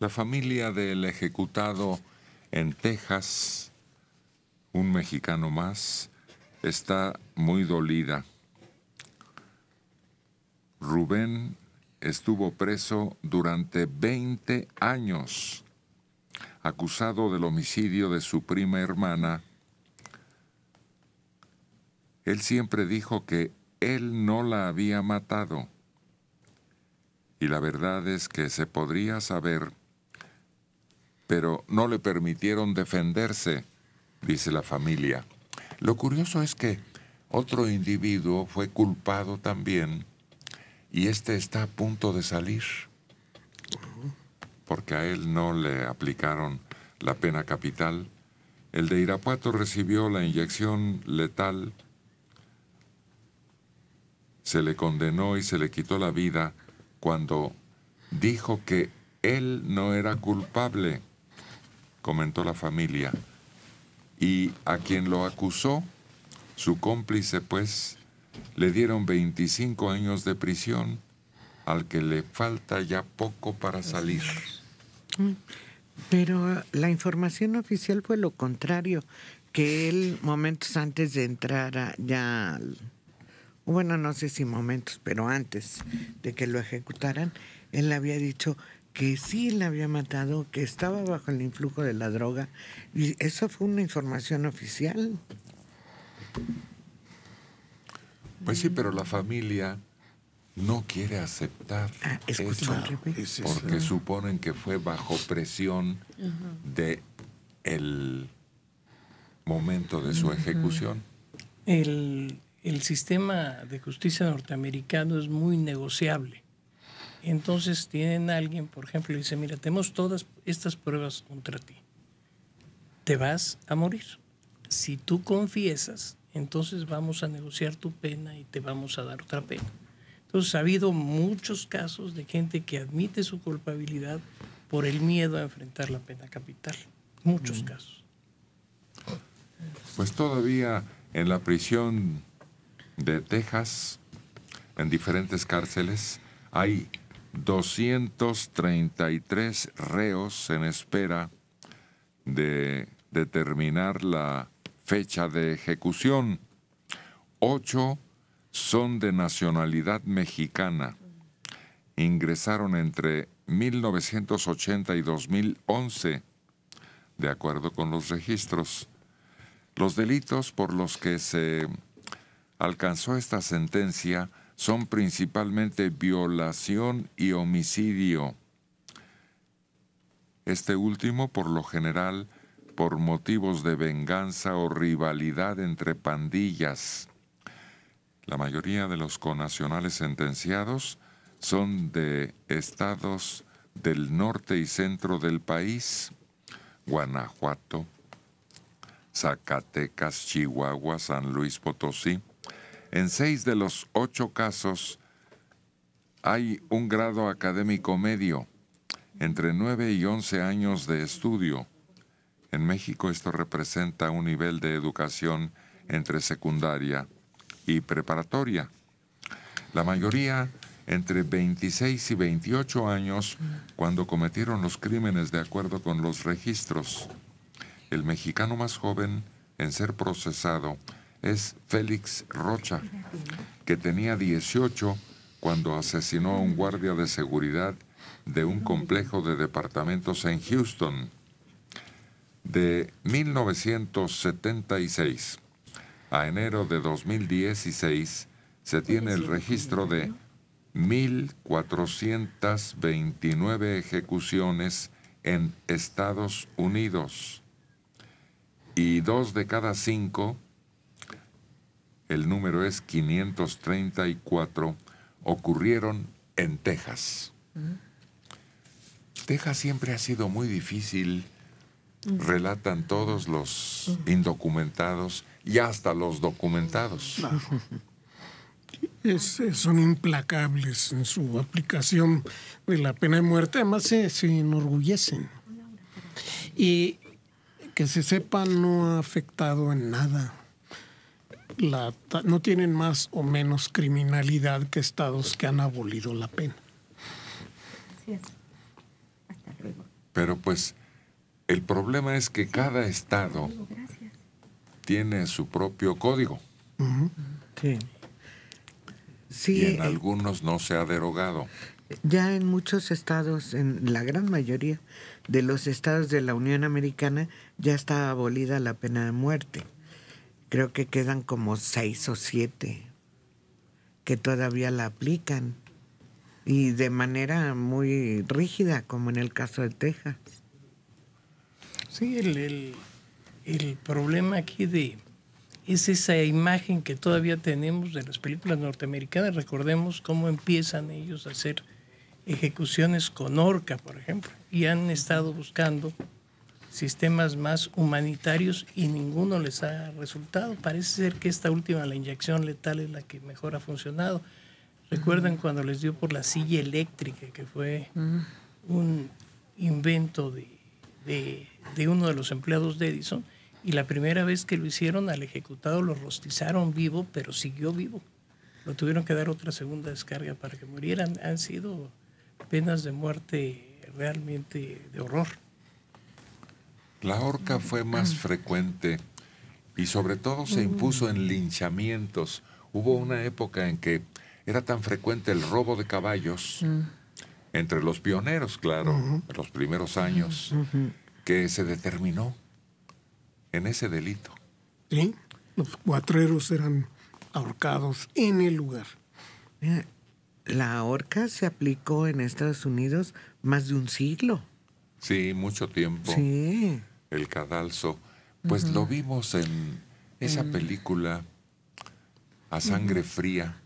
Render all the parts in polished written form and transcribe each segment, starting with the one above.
La familia del ejecutado en Texas, un mexicano más, está muy dolida. Rubén estuvo preso durante 20 años, acusado del homicidio de su prima hermana. Él siempre dijo que él no la había matado. Y la verdad es que se podría saber, pero no le permitieron defenderse, dice la familia. Lo curioso es que otro individuo fue culpado también y este está a punto de salir, porque a él no le aplicaron la pena capital. El de Irapuato recibió la inyección letal, se le condenó y se le quitó la vida cuando dijo que él no era culpable, comentó la familia. Y a quien lo acusó, su cómplice, pues, le dieron 25 años de prisión, al que le falta ya poco para salir. Pero la información oficial fue lo contrario, que él momentos antes de entrar bueno, no sé si momentos, pero antes de que lo ejecutaran, él había dicho que sí la había matado, que estaba bajo el influjo de la droga, y eso fue una información oficial. Pues sí, pero la familia no quiere aceptar eso, porque suponen que fue bajo presión de el momento de su ejecución. El sistema de justicia norteamericano es muy negociable. Entonces tienen a alguien, por ejemplo, y dice, mira, tenemos todas estas pruebas contra ti. Te vas a morir. Si tú confiesas, entonces vamos a negociar tu pena y te vamos a dar otra pena. Entonces ha habido muchos casos de gente que admite su culpabilidad por el miedo a enfrentar la pena capital. Muchos casos. Pues todavía en la prisión de Texas, en diferentes cárceles, hay 233 reos en espera de determinar la fecha de ejecución. 8 son de nacionalidad mexicana. Ingresaron entre 1980 y 2011, de acuerdo con los registros. Los delitos por los que se alcanzó esta sentencia son principalmente violación y homicidio. Este último, por lo general, por motivos de venganza o rivalidad entre pandillas. La mayoría de los connacionales sentenciados son de estados del norte y centro del país: Guanajuato, Zacatecas, Chihuahua, San Luis Potosí. En 6 de los 8 casos hay un grado académico medio, entre 9 y 11 años de estudio. En México esto representa un nivel de educación entre secundaria y preparatoria. La mayoría entre 26 y 28 años cuando cometieron los crímenes de acuerdo con los registros. El mexicano más joven en ser procesado es Félix Rocha, que tenía 18 cuando asesinó a un guardia de seguridad de un complejo de departamentos en Houston. De 1976 a enero de 2016 se tiene el registro de 1,429 ejecuciones en Estados Unidos. Y 2 de cada 5, el número es 534, ocurrieron en Texas. Texas siempre ha sido muy difícil, relatan todos los indocumentados y hasta los documentados. Claro. Son implacables en su aplicación de la pena de muerte, además se enorgullecen. Y que se sepa, no ha afectado en nada. No tienen más o menos criminalidad que estados que han abolido la pena. Así es. Hasta luego. Pero pues el problema es que cada estado tiene su propio código. Sí. Sí, Y en algunos no se ha derogado. ya en muchos estados, en la gran mayoría de los estados de la Unión Americana, ya está abolida la pena de muerte. Creo que quedan como 6 o 7 que todavía la aplican, y de manera muy rígida, como en el caso de Texas. Sí, el problema aquí es esa imagen que todavía tenemos de las películas norteamericanas. Recordemos cómo empiezan ellos a hacer ejecuciones con horca, por ejemplo, y han estado buscando sistemas más humanitarios y ninguno les ha resultado. Parece ser que esta última, la inyección letal, es la que mejor ha funcionado. Recuerden cuando les dio por la silla eléctrica, que fue un invento de uno de los empleados de Edison, y la primera vez que lo hicieron al ejecutado lo rostizaron vivo, pero siguió vivo. Lo tuvieron que dar otra segunda descarga para que murieran. Han sido penas de muerte realmente de horror. La horca fue más frecuente y sobre todo se impuso en linchamientos. Hubo una época en que era tan frecuente el robo de caballos, entre los pioneros, claro, los primeros años, que se determinó en ese delito. Sí, los cuatreros eran ahorcados en el lugar. La horca se aplicó en Estados Unidos más de un siglo. Sí, mucho tiempo. Sí. El cadalso. Pues lo vimos en esa película A Sangre Fría,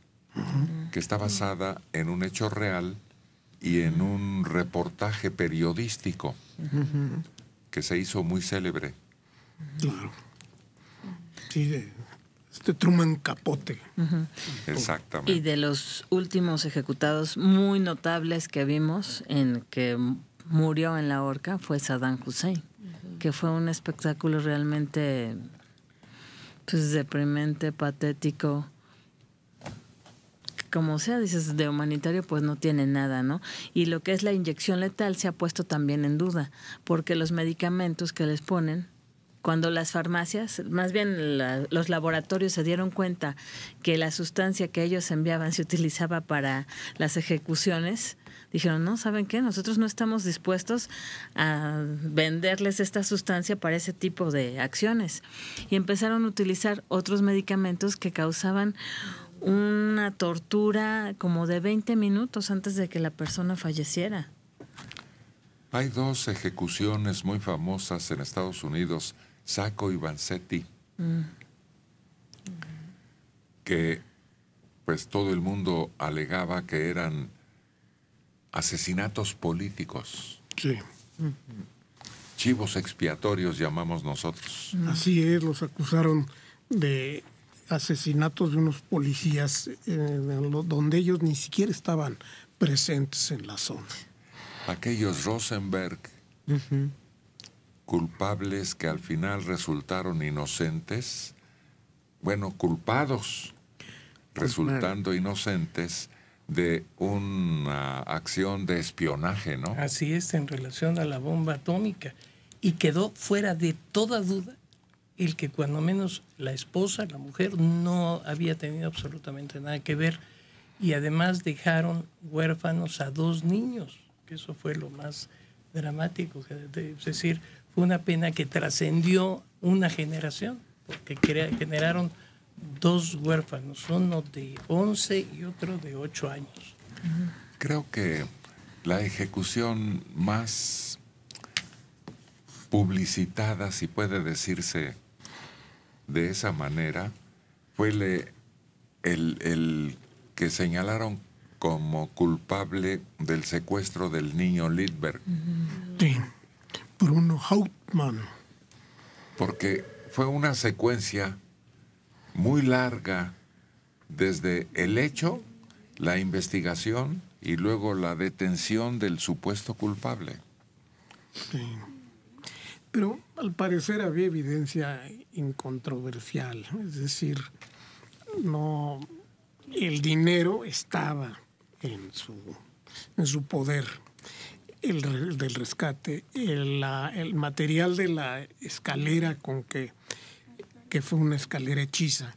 que está basada en un hecho real y en un reportaje periodístico que se hizo muy célebre. Claro. Sí, de Truman Capote. Exactamente. Y de los últimos ejecutados muy notables que vimos en que murió en la horca fue Saddam Hussein, que fue un espectáculo realmente pues deprimente, patético. Como sea, dices, de humanitario pues no tiene nada, ¿no? Y lo que es la inyección letal se ha puesto también en duda, porque los medicamentos que les ponen, cuando las farmacias, más bien los laboratorios se dieron cuenta que la sustancia que ellos enviaban se utilizaba para las ejecuciones, dijeron, no, ¿saben qué? Nosotros no estamos dispuestos a venderles esta sustancia para ese tipo de acciones. Y empezaron a utilizar otros medicamentos que causaban una tortura como de 20 minutos antes de que la persona falleciera. Hay 2 ejecuciones muy famosas en Estados Unidos, Sacco y Vanzetti, que pues todo el mundo alegaba que eran asesinatos políticos. Sí. Chivos expiatorios llamamos nosotros. Así es, los acusaron de asesinatos de unos policías donde ellos ni siquiera estaban presentes en la zona. Aquellos Rosenberg, culpables que al final resultaron inocentes, bueno, culpados, resultando inocentes de una acción de espionaje, ¿no? Así es, en relación a la bomba atómica. Y quedó fuera de toda duda el que cuando menos la esposa, la mujer, no había tenido absolutamente nada que ver. Y además dejaron huérfanos a 2 niños, que eso fue lo más dramático. Es decir, fue una pena que trascendió una generación, porque generaron 2 huérfanos, uno de 11 y otro de 8 años. Creo que la ejecución más publicitada, si puede decirse de esa manera, fue el que señalaron como culpable del secuestro del niño Lidberg. Sí, Bruno Hauptmann. Porque fue una secuencia muy larga desde el hecho, la investigación y luego la detención del supuesto culpable. Sí. Pero al parecer había evidencia incontroversial, es decir, no, el dinero estaba en su poder. del rescate, el material de la escalera que fue una escalera hechiza,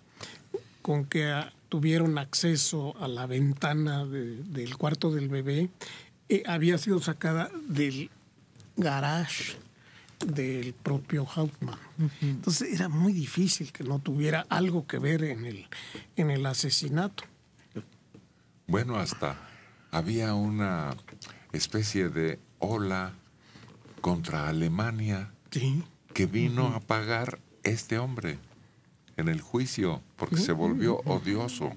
con que tuvieron acceso a la ventana del cuarto del bebé, había sido sacada del garage del propio Hauptmann. Entonces era muy difícil que no tuviera algo que ver en el asesinato. Bueno, hasta había una especie de ola contra Alemania Sí. que vino a pagar este hombre en el juicio porque se volvió odioso.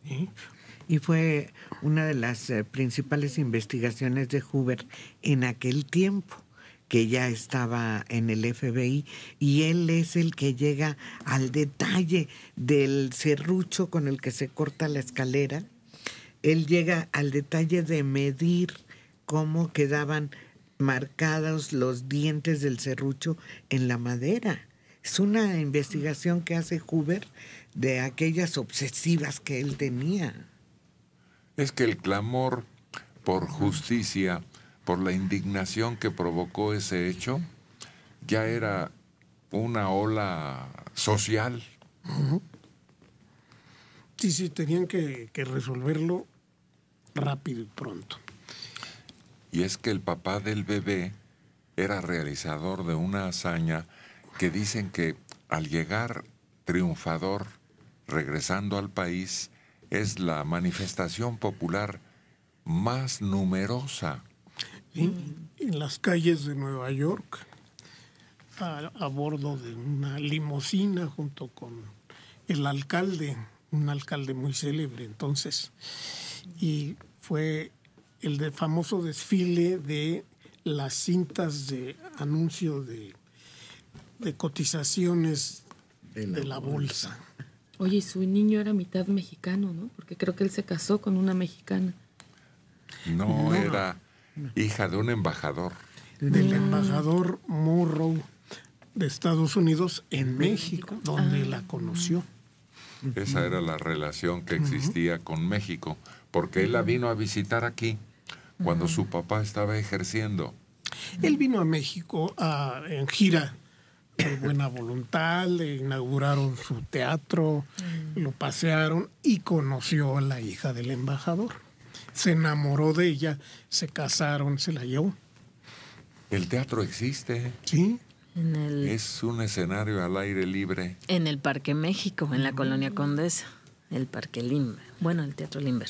Sí. Y fue una de las principales investigaciones de Hoover en aquel tiempo, que ya estaba en el FBI, y él es el que llega al detalle del serrucho con el que se corta la escalera. Él llega al detalle de medir cómo quedaban marcados los dientes del serrucho en la madera. Es una investigación que hace Hoover de aquellas obsesivas que él tenía. Es que el clamor por justicia, por la indignación que provocó ese hecho, ya era una ola social. Sí, tenían que resolverlo rápido y pronto. Y es que el papá del bebé era realizador de una hazaña que dicen que al llegar triunfador, regresando al país, es la manifestación popular más numerosa. En las calles de Nueva York, a bordo de una limusina junto con el alcalde, un alcalde muy célebre entonces, y fue el famoso desfile de las cintas de anuncio de cotizaciones de la bolsa. Oye, y su niño era mitad mexicano, ¿no? Porque creo que él se casó con una mexicana. No, era hija de un embajador. Del embajador Morrow de Estados Unidos en México, donde la conoció. Esa era la relación que existía con México, porque él la vino a visitar aquí cuando su papá estaba ejerciendo. Él vino a México en gira por buena voluntad, le inauguraron su teatro, lo pasearon y conoció a la hija del embajador. Se enamoró de ella, se casaron, se la llevó. El teatro existe. Sí. Es un escenario al aire libre. En el Parque México, en la Colonia Condesa, el Parque Limber. Bueno, el Teatro Limber.